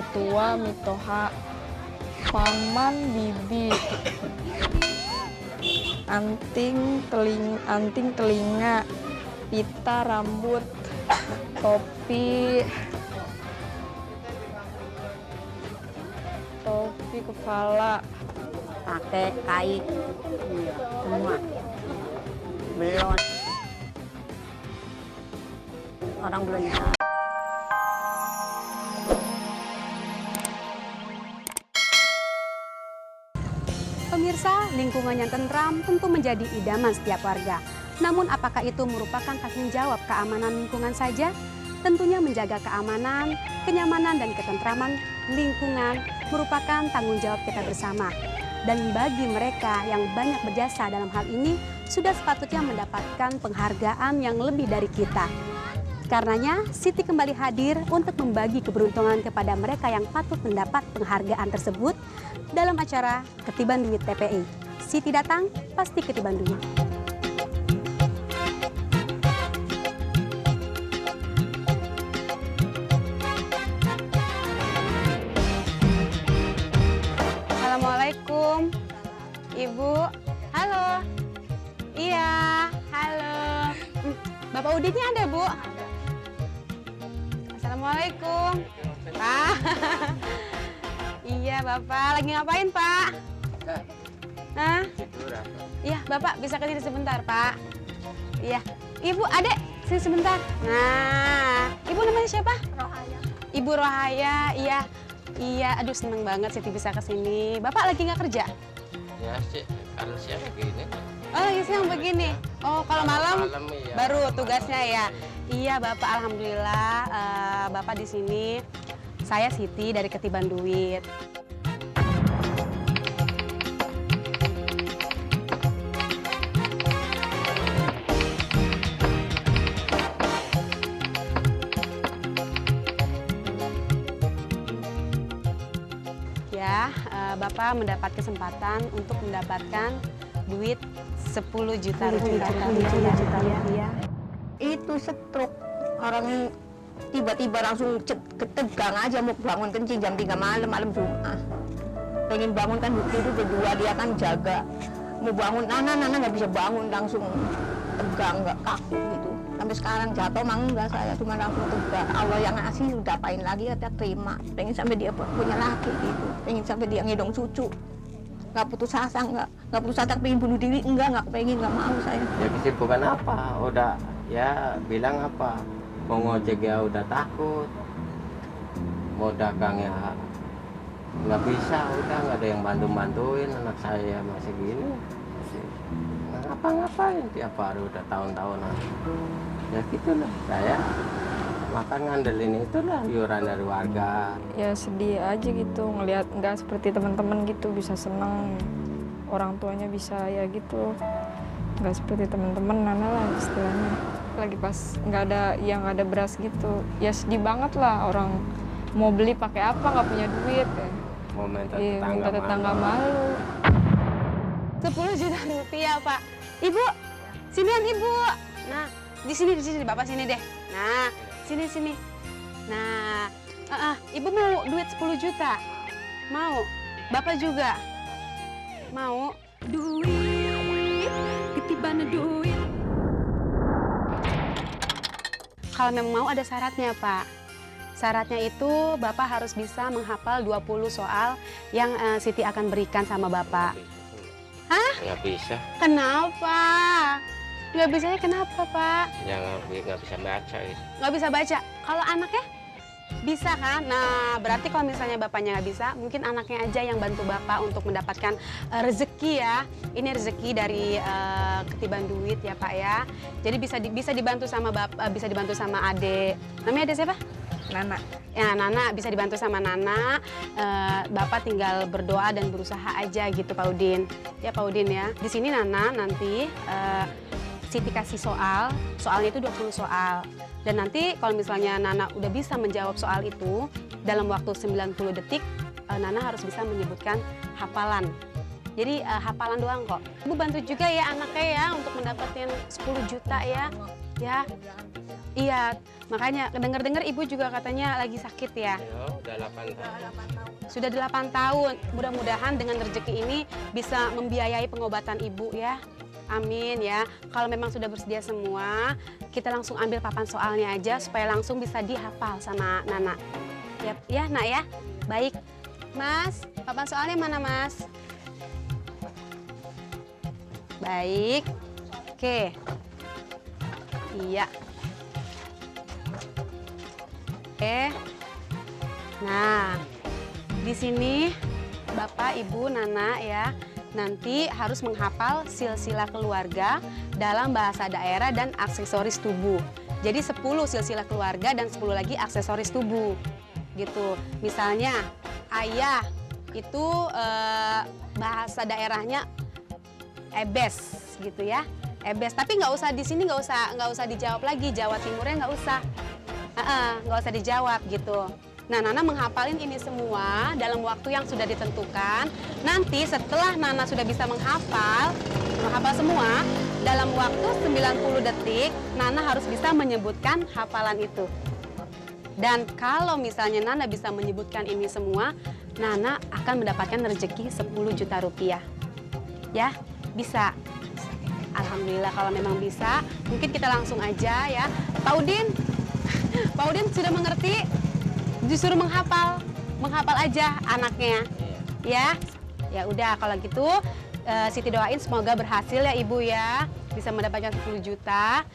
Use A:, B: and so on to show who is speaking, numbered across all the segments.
A: mertua mitoha, paman bibi, anting telinga, pita rambut, topi kepala,
B: pakai kait, semua. Belon. Orang belum bisa.
C: Pemirsa, lingkungan yang tentram tentu menjadi idaman setiap warga. Namun apakah itu merupakan tanggung jawab keamanan lingkungan saja? Tentunya menjaga keamanan, kenyamanan, dan ketentraman lingkungan merupakan tanggung jawab kita bersama. Dan bagi mereka yang banyak berjasa dalam hal ini, sudah sepatutnya mendapatkan penghargaan yang lebih dari kita. Karenanya, Siti kembali hadir untuk membagi keberuntungan kepada mereka yang patut mendapat penghargaan tersebut dalam acara Ketiban Duit TPI. Siti datang, pasti ketiban duit. Assalamualaikum, Ibu. Halo. Iya, halo. Bapak Udinnya ada, Bu? Assalamualaikum. Pak. Iya, Bapak. Lagi ngapain, Pak? Hah? Iya, Bapak bisa ke sini sebentar, Pak. Iya. Ibu, Adek, sini sebentar. Nah, Ibu namanya siapa?
B: Rohaya.
C: Ibu Rohaya, iya. Iya, aduh seneng banget Siti bisa ke sini. Bapak lagi nggak kerja?
D: Ya sih, kalau siang begini.
C: Oh, lagi siang begini. Oh, kalau malam
D: iya,
C: baru
D: malam
C: tugasnya ya. Iya, Bapak, alhamdulillah Bapak di sini. Saya Siti dari Ketiban Duit. Ya, Bapak mendapat kesempatan untuk mendapatkan duit 10 juta rupiah. Iya.
B: Itu stroke. Orang tiba-tiba langsung ketegang aja mau bangun kencing jam 3 malam Jumat. Pengen bangun kan tidur berdua, dia kan jaga. Mau bangun, Nana nggak bisa bangun, langsung tegang, nggak kaku gitu. Sampai sekarang jatuh mang enggak, saya cuma langsung tegang. Allah yang ngasih udah apain lagi, kita terima. Pengen sampai dia punya laki gitu, pengen sampai dia ngedong cucu. Nggak putus asa, nggak putus asa pengen bunuh diri, nggak pengen, nggak mau saya.
D: Ya kesibukan apa? Udah ya bilang apa? Mau ngojek ya udah takut. Mau dagang ya nggak bisa, udah nggak ada yang bantuin anak saya masih gini. Nggak ngapa-ngapain tiap hari udah tahun-tahunan. Ya gitulah saya makan ngandelin itulah iuran dari warga.
A: Ya sedih aja gitu ngelihat nggak seperti teman-teman gitu bisa senang, orang tuanya bisa ya gitu, nggak seperti teman-teman Nana lah istilahnya. Lagi pas nggak ada beras gitu, ya sedih banget lah, orang mau beli pakai apa nggak punya duit ya.
D: Mau minta
A: Iya, minta tetangga malu.
C: 10 juta rupiah, Pak. Ibu, sinian Ibu. Nah, di sini Bapak sini deh. Nah, sini. Nah, Ibu mau duit 10 juta? Mau? Bapak juga? Mau? Duit, ketiban duit. Kalau memang mau ada syaratnya, Pak. Syaratnya itu Bapak harus bisa menghafal 20 soal yang Siti akan berikan sama Bapak. Hah?
D: Nggak bisa.
C: Kenapa? Nggak bisanya kenapa, Pak?
D: Ya nggak bisa baca gitu.
C: Nggak bisa baca. Kalau anaknya bisa kan? Nah, berarti kalau misalnya bapaknya nggak bisa, mungkin anaknya aja yang bantu Bapak untuk mendapatkan rezeki ya. Ini rezeki dari Ketiban Duit ya, Pak ya. Jadi bisa dibantu sama Bapak, bisa dibantu sama adik. Namanya adik siapa?
A: Nana.
C: Ya, Nana bisa dibantu sama Nana. Bapak tinggal berdoa dan berusaha aja gitu, Pak Udin. Ya, Pak Udin ya. Di sini Nana nanti Siti kasih soalnya itu 20 soal. Dan nanti kalau misalnya Nana udah bisa menjawab soal itu dalam waktu 90 detik, Nana harus bisa menyebutkan hafalan. Jadi hafalan doang kok. Ibu bantu juga ya anaknya ya untuk mendapatkan 10 juta ya. Ya, iya. Makanya dengar-dengar ibu juga katanya lagi sakit ya.
D: Ya, udah 8 tahun.
C: Sudah 8 tahun. Mudah-mudahan dengan rezeki ini bisa membiayai pengobatan ibu ya. Amin ya. Kalau memang sudah bersedia semua, kita langsung ambil papan soalnya aja supaya langsung bisa dihafal sama Nana. Ya, Nak ya. Baik. Mas, papan soalnya mana, Mas? Baik. Oke. Iya. Oke. Nah, di sini Bapak, Ibu, Nana ya, nanti harus menghafal silsilah keluarga dalam bahasa daerah dan aksesoris tubuh. Jadi 10 silsilah keluarga dan 10 lagi aksesoris tubuh. Gitu. Misalnya ayah itu bahasa daerahnya ebes gitu ya. Ebes, tapi nggak usah di sini nggak usah dijawab lagi. Jawa Timurnya nggak usah. Nggak usah dijawab gitu. Nah, Nana menghafalin ini semua dalam waktu yang sudah ditentukan. Nanti setelah Nana sudah bisa menghafal semua, dalam waktu 90 detik, Nana harus bisa menyebutkan hafalan itu. Dan kalau misalnya Nana bisa menyebutkan ini semua, Nana akan mendapatkan rezeki 10 juta rupiah. Ya, bisa. Alhamdulillah kalau memang bisa. Mungkin kita langsung aja ya. Pak Udin sudah mengerti? Disuruh menghafal aja anaknya. Ya. Ya udah kalau gitu Siti doain semoga berhasil ya Ibu ya. Bisa mendapatkan 10 juta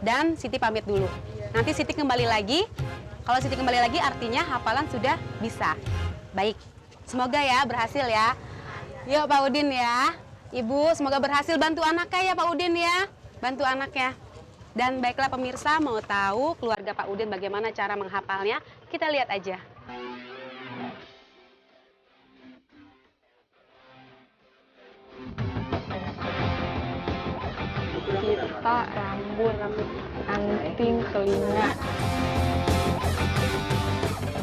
C: dan Siti pamit dulu. Nanti Siti kembali lagi. Kalau Siti kembali lagi artinya hafalan sudah bisa. Baik. Semoga ya berhasil ya. Yuk Pak Udin ya. Ibu semoga berhasil bantu anaknya ya Pak Udin ya. Bantu anaknya. Dan baiklah pemirsa, mau tahu keluarga Pak Udin bagaimana cara menghafalnya? Kita lihat aja.
A: Pita, rambut, anting, telinga.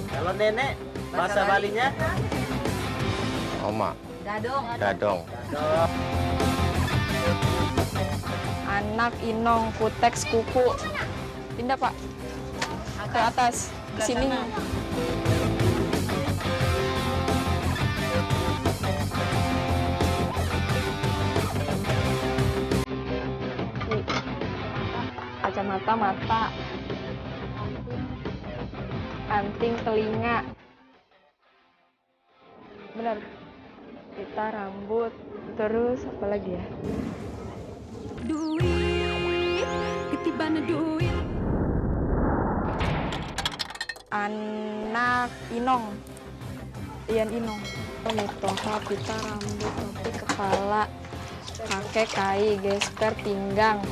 E: Kalau nenek, bahasa Balinya?
D: Oma.
B: Dadong.
D: Dadong.
A: Anak, inong, kuteks, kuku. Pindah Pak. Ke atas. Ke sini. Kacamata, mata. Anting, telinga. Benar. Pita, rambut. Terus apa lagi ya?
C: Duit, ketibaan duit.
A: Anak, inong. Ian inong. Mitoha, pita, rambut, topi, kepala, kakek, kai, gesper, pinggang.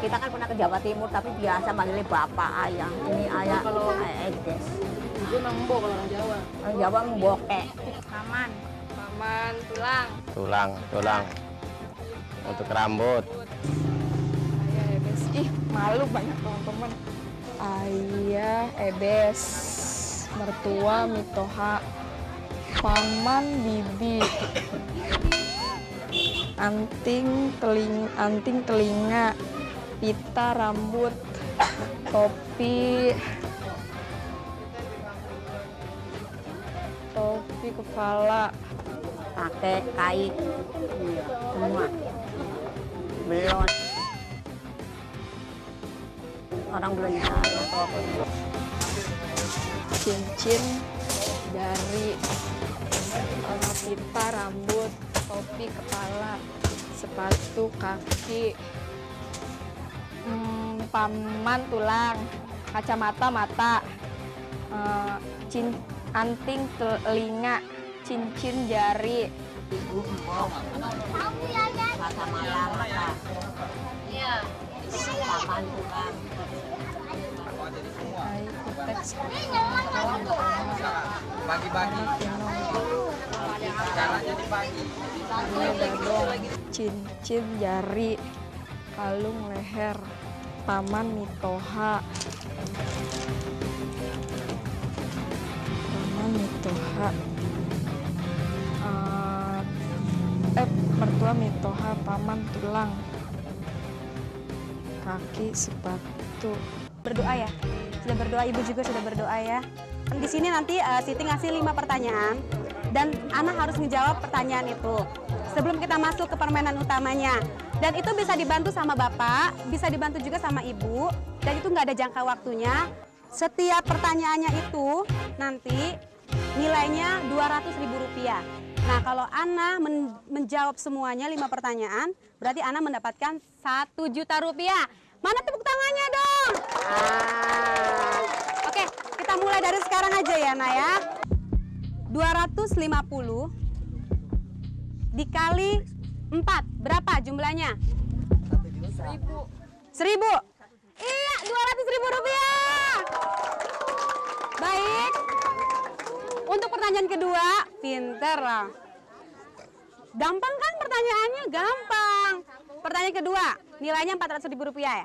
B: Kita kan pernah ke Jawa Timur tapi biasa manggilnya bapak ayah. Ini ayah kalau Edes.
A: Itu nembo kalau orang Jawa.
B: Orang Jawa memboke.
A: Paman, tulang.
D: Tulang. Untuk rambut.
A: Ayah ebes. Ih, malu banyak teman-teman. Ayah ebes. Mertua mitoha. Paman bibi. Anting telinga. Pita rambut. Topi kepala.
B: Pakai kai. Semua. Belum. Orang belum bisa.
A: Cincin, jari, pita, rambut, topi, kepala, sepatu, kaki, paman, tulang, kacamata, mata, anting, telinga, cincin, jari.
B: Mata malam, mata. Iya. Paman tulang.
A: Kuteks,
E: Bagi-bagi. Caranya dibagi.
A: cincin, jari, kalung, leher, paman, mitoha. Mertua mitoha, paman, tulang. kaki, sepatu.
C: Berdoa ya? Sudah berdoa, Ibu juga sudah berdoa ya? Di sini nanti Siti ngasih 5 pertanyaan dan Ana harus menjawab pertanyaan itu sebelum kita masuk ke permainan utamanya. Dan itu bisa dibantu sama Bapak, bisa dibantu juga sama Ibu, dan itu nggak ada jangka waktunya. Setiap pertanyaannya itu nanti nilainya Rp200.000. Nah, kalau Ana menjawab semuanya 5 pertanyaan, berarti Ana mendapatkan Rp1.000.000. Mana tepuk tangannya dong? Oke, kita mulai dari sekarang aja ya, Ana ya. 250 dikali 4, berapa jumlahnya? 1.000. Iya, Rp200.000. Baik. Untuk pertanyaan kedua, pinter lah. Gampang kan pertanyaannya? Gampang. Pertanyaan kedua, nilainya Rp400.000 ya.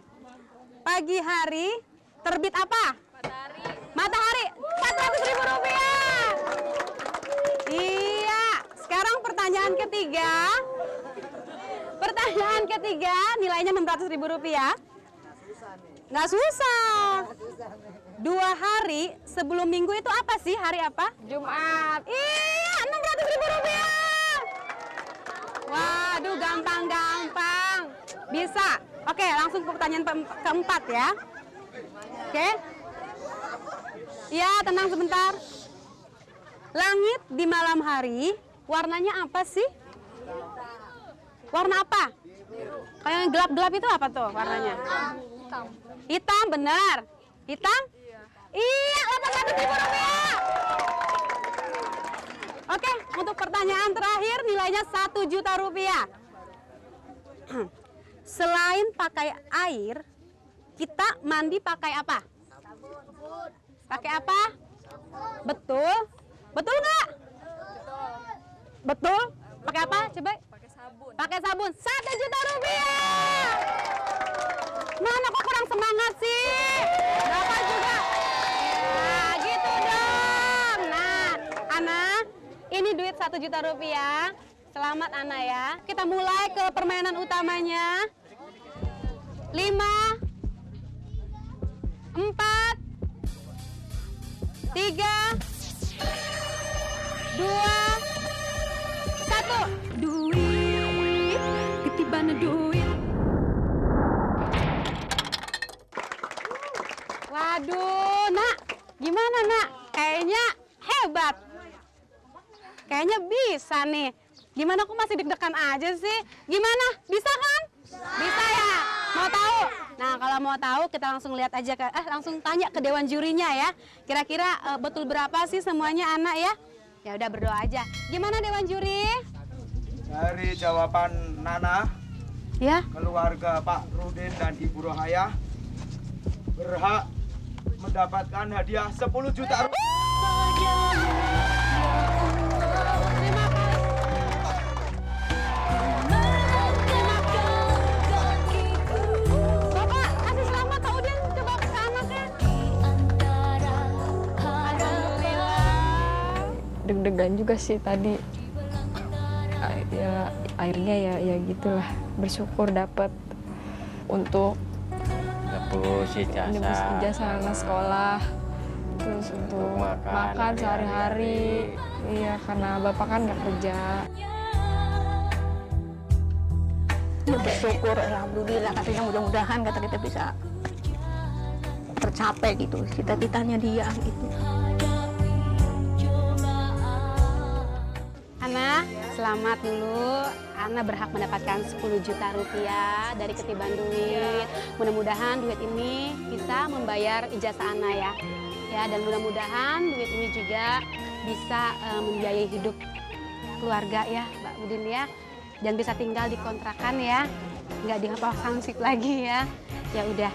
C: Pagi hari terbit apa? Matahari. Rp400.000. Iya. Sekarang pertanyaan ketiga. Pertanyaan ketiga, nilainya Rp600.000. Nggak susah. 2 hari sebelum minggu itu apa sih? Hari apa?
A: Jumat.
C: Iya, Rp600.000. Waduh, gampang-gampang. Bisa. Oke, langsung ke pertanyaan keempat ya. Oke. Ya, tenang sebentar. Langit di malam hari, warnanya apa sih? Warna apa? Kayak yang gelap-gelap itu apa tuh warnanya?
A: Hitam.
C: Hitam, benar. Hitam? Iya, Rp800.000. Oke, untuk pertanyaan terakhir nilainya Rp1.000.000. Selain pakai air, kita mandi pakai apa? Pakai apa? Betul? Betul nggak? Betul. Pakai apa? Coba. Pakai sabun. Rp1.000.000. Mana kok kurang semangat sih? Bapak juga. Ya, gitu dong. Nah, Ana, ini duit Rp1.000.000. Selamat Ana ya. Kita mulai ke permainan utamanya. 5, 4, 3, 2, 1. Duit, ketiban duit. Waduh, Nak. Gimana, Nak? Kayaknya hebat. Kayaknya bisa nih. Gimana, kok masih deg-degan aja sih? Gimana? Bisa kan? Bisa ya? Mau tahu? Nah, kalau mau tahu kita langsung lihat aja langsung tanya ke dewan jurinya ya. Kira-kira betul berapa sih semuanya anak ya? Ya udah, berdoa aja. Gimana dewan juri?
F: Dari jawaban Nana,
C: Ya.
F: keluarga Pak Rudin dan Ibu Rohaya berhak mendapatkan hadiah 10 juta rupiah.
C: Terima kasih. Bapak, kasih selamat Pak Udin, coba ke anaknya. Alhamdulillah.
A: Deg-degan juga sih tadi. Ya airnya ya gitulah, bersyukur dapat untuk
D: Nebus
A: nebus
D: ijazah.
A: ijazah anak sekolah, terus untuk makan sehari-hari. Iya, karena bapak kan nggak kerja.
B: Ya bersyukur, alhamdulillah, katanya mudah-mudahan kata kita bisa tercapai gitu, cita-citanya dia gitu.
C: Ana, selamat dulu. Ana berhak mendapatkan 10 juta rupiah dari Ketiban Duit. Mudah-mudahan duit ini bisa membayar ijazah Ana ya. Ya, dan mudah-mudahan duit ini juga bisa membiayai hidup keluarga ya, Mbak Udin ya. Dan bisa tinggal di kontrakan ya. Nggak di Pangsip lagi ya. Ya udah.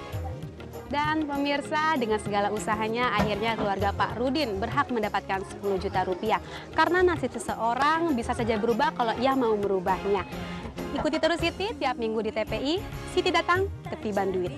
C: Dan pemirsa, dengan segala usahanya akhirnya keluarga Pak Rudin berhak mendapatkan 10 juta rupiah. Karena nasib seseorang bisa saja berubah kalau ia mau merubahnya. Ikuti terus Siti tiap minggu di TPI, Siti datang Ketiban Duit.